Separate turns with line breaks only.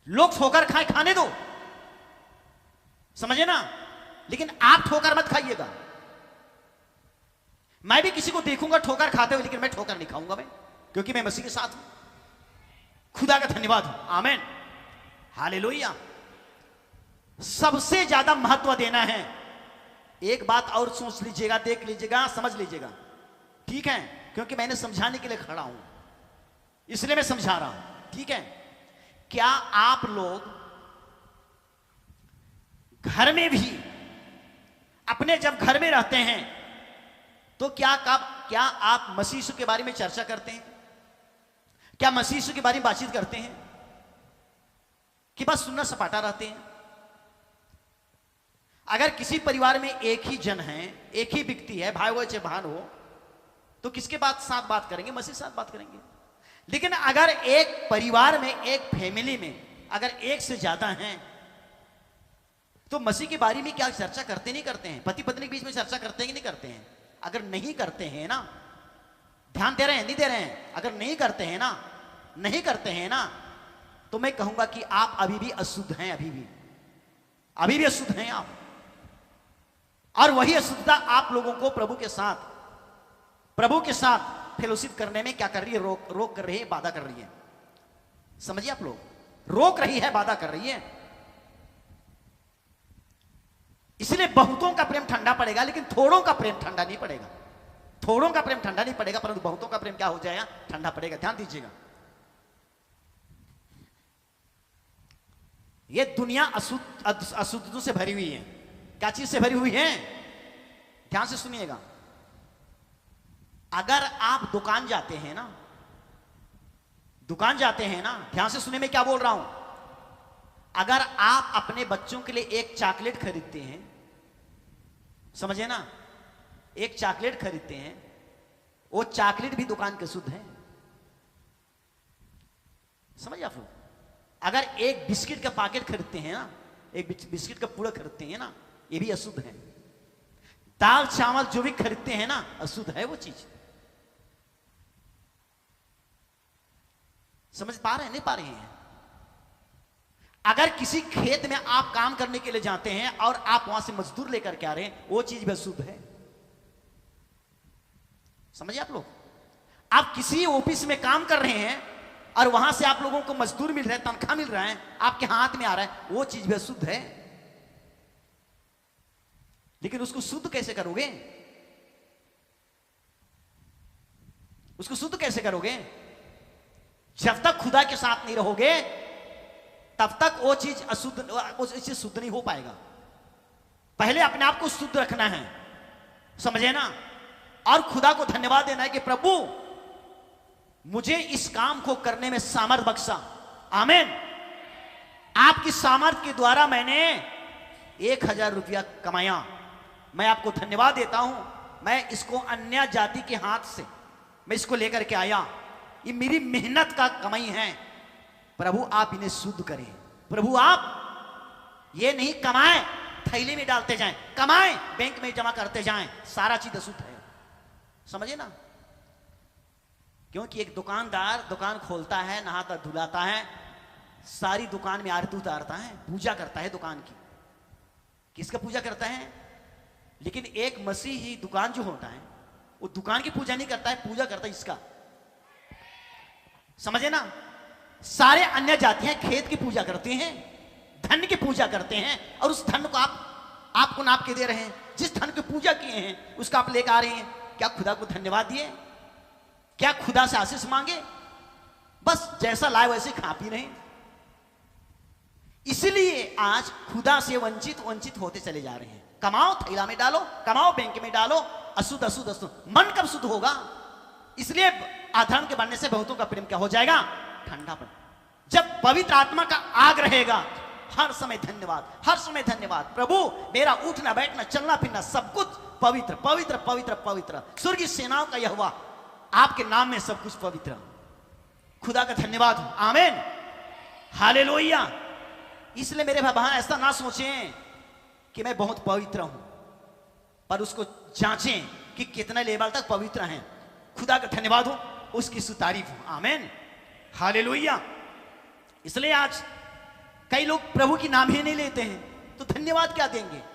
लोग ठोकर खाए, खाने दो, समझे ना, लेकिन आप ठोकर मत खाइएगा। मैं भी किसी को देखूंगा ठोकर खाते हुए, लेकिन मैं ठोकर नहीं खाऊंगा मैं, क्योंकि मैं मसीह के साथ हूं। खुदा का धन्यवाद हो, आमीन, हालेलुया। सबसे ज्यादा महत्व देना है। एक बात और सोच लीजिएगा, देख लीजिएगा, समझ लीजिएगा, ठीक है, क्योंकि मैंने समझाने के लिए खड़ा हूं, इसलिए मैं समझा रहा हूं, ठीक है। क्या आप लोग घर में भी, अपने जब घर में रहते हैं तो क्या आप मसीह यीशु के बारे में चर्चा करते हैं? क्या मसीह यीशु के बारे में बातचीत करते हैं कि बस सुनना सपाटा रहते हैं? अगर किसी परिवार में एक ही जन है, एक ही व्यक्ति है, भाई हो चाहे बहन हो, तो किसके साथ बात करेंगे? मसीह साथ बात करेंगे। लेकिन अगर एक परिवार में, एक फैमिली में अगर एक से ज्यादा हैं, तो मसीह के बारे में क्या चर्चा करते नहीं करते हैं? पति पत्नी के बीच में चर्चा करते हैं कि नहीं करते हैं? अगर नहीं करते हैं ना, ध्यान दे रहे हैं, नहीं दे रहे हैं, अगर नहीं करते हैं ना, तो मैं कहूंगा कि आप अभी भी अशुद्ध हैं, अभी भी अशुद्ध हैं आप। और वही अशुद्धता आप लोगों को प्रभु के साथ फेलोशिप करने में क्या कर रही है? रोक कर रही है, बाधा कर रही है। समझिए आप लोग, रोक रही है, बाधा कर रही है। इसलिए बहुतों का प्रेम ठंडा पड़ेगा, लेकिन थोड़ों का प्रेम ठंडा नहीं पड़ेगा। थोड़ों का प्रेम ठंडा नहीं पड़ेगा, परंतु बहुतों का प्रेम क्या हो जाएगा? ठंडा पड़ेगा। ध्यान दीजिएगा, ये दुनिया अशुद्धों से भरी हुई है। क्या चीज से भरी हुई है? ध्यान से सुनिएगा। अगर आप दुकान जाते हैं ना, ध्यान से सुनिए मैं क्या बोल रहा हूं। अगर आप अपने बच्चों के लिए एक चॉकलेट खरीदते हैं, समझे ना, एक चॉकलेट खरीदते हैं, वो चॉकलेट भी दुकान के शुद्ध है। समझिए आप लोग। अगर एक बिस्किट का पैकेट खरीदते हैं ना, एक बिस्किट का पूरा खरीदते हैं ना, ये भी अशुद्ध है। दाल चावल जो भी खरीदते हैं ना, अशुद्ध है वो चीज। समझ पा रहे हैं? नहीं पा रहे हैं? अगर किसी खेत में आप काम करने के लिए जाते हैं और आप वहां से मजदूर लेकर के आ रहे हैं, वो चीज भी अशुद्ध है। समझिए आप लोग। आप किसी ऑफिस में काम कर रहे हैं और वहां से आप लोगों को मजदूर मिल रहा है, तनख्वाह मिल रहा है, आपके हाथ में आ रहा है, वो चीज भी अशुद्ध है। लेकिन उसको शुद्ध कैसे करोगे? उसको शुद्ध कैसे करोगे? जब तक खुदा के साथ नहीं रहोगे, तब तक वो चीज अशुद्ध, वो चीज शुद्ध नहीं हो पाएगा। पहले अपने आप को शुद्ध रखना है, समझे ना, और खुदा को धन्यवाद देना है कि प्रभु मुझे इस काम को करने में सामर्थ बख्शा। आमीन। आपकी सामर्थ के द्वारा मैंने 1000 रुपया कमाया, मैं आपको धन्यवाद देता हूं। मैं इसको अन्य जाति के हाथ से मैं इसको लेकर के आया, ये मेरी मेहनत का कमाई है। प्रभु आप इन्हें शुद्ध करें। प्रभु आप ये नहीं कमाएं थैली में डालते जाएं, कमाएं बैंक में जमा करते जाएं, सारा चीज अशुद्ध है। समझे ना? क्योंकि एक दुकानदार दुकान खोलता है, नहाता धुलाता है, सारी दुकान में आरती उतारता है, पूजा करता है दुकान की। किसका पूजा करता है? लेकिन एक मसीही दुकान जो होता है, वो दुकान की पूजा नहीं करता है, पूजा करता है इसका। समझे ना? सारे अन्य जातियां खेत की पूजा करते हैं, धन की पूजा करते हैं, और उस धन को आपको नाप के दे रहे हैं। जिस धन की पूजा किए हैं उसका आप लेकर आ रहे हैं। क्या खुदा को धन्यवाद दिए? क्या खुदा से आशीष मांगे? बस जैसा लाए वैसे खा पी रहे हैं। इसलिए आज खुदा से वंचित होते चले जा रहे हैं। कमाओ थैला में डालो, कमाओ बैंक में डालो, अशुद्ध अशुद्ध अशुद्ध। मन कब शुद्ध होगा? इसलिए अधर्म के बढ़ने से बहुतों का प्रेम क्या हो जाएगा? ठंडा पड़। जब पवित्र आत्मा का आग रहेगा, हर समय धन्यवाद, हर समय धन्यवाद। प्रभु मेरा उठना बैठना चलना फिरना सब कुछ पवित्र पवित्र पवित्र पवित्र। स्वर्गीय सेनाओं का यहोवा आपके नाम में सब कुछ पवित्र। खुदा का धन्यवाद हो। आमीन, हालेलुया। इसलिए मेरे भाई बहन ऐसा ना सोचें कि मैं बहुत पवित्र हूं, पर उसको जांचें कि कितना लेवल तक पवित्र हैं। खुदा का धन्यवाद हो, उसकी सुतारीफ हो। आमीन, हालेलुया। इसलिए आज कई लोग प्रभु की नाम ही नहीं लेते हैं, तो धन्यवाद क्या देंगे?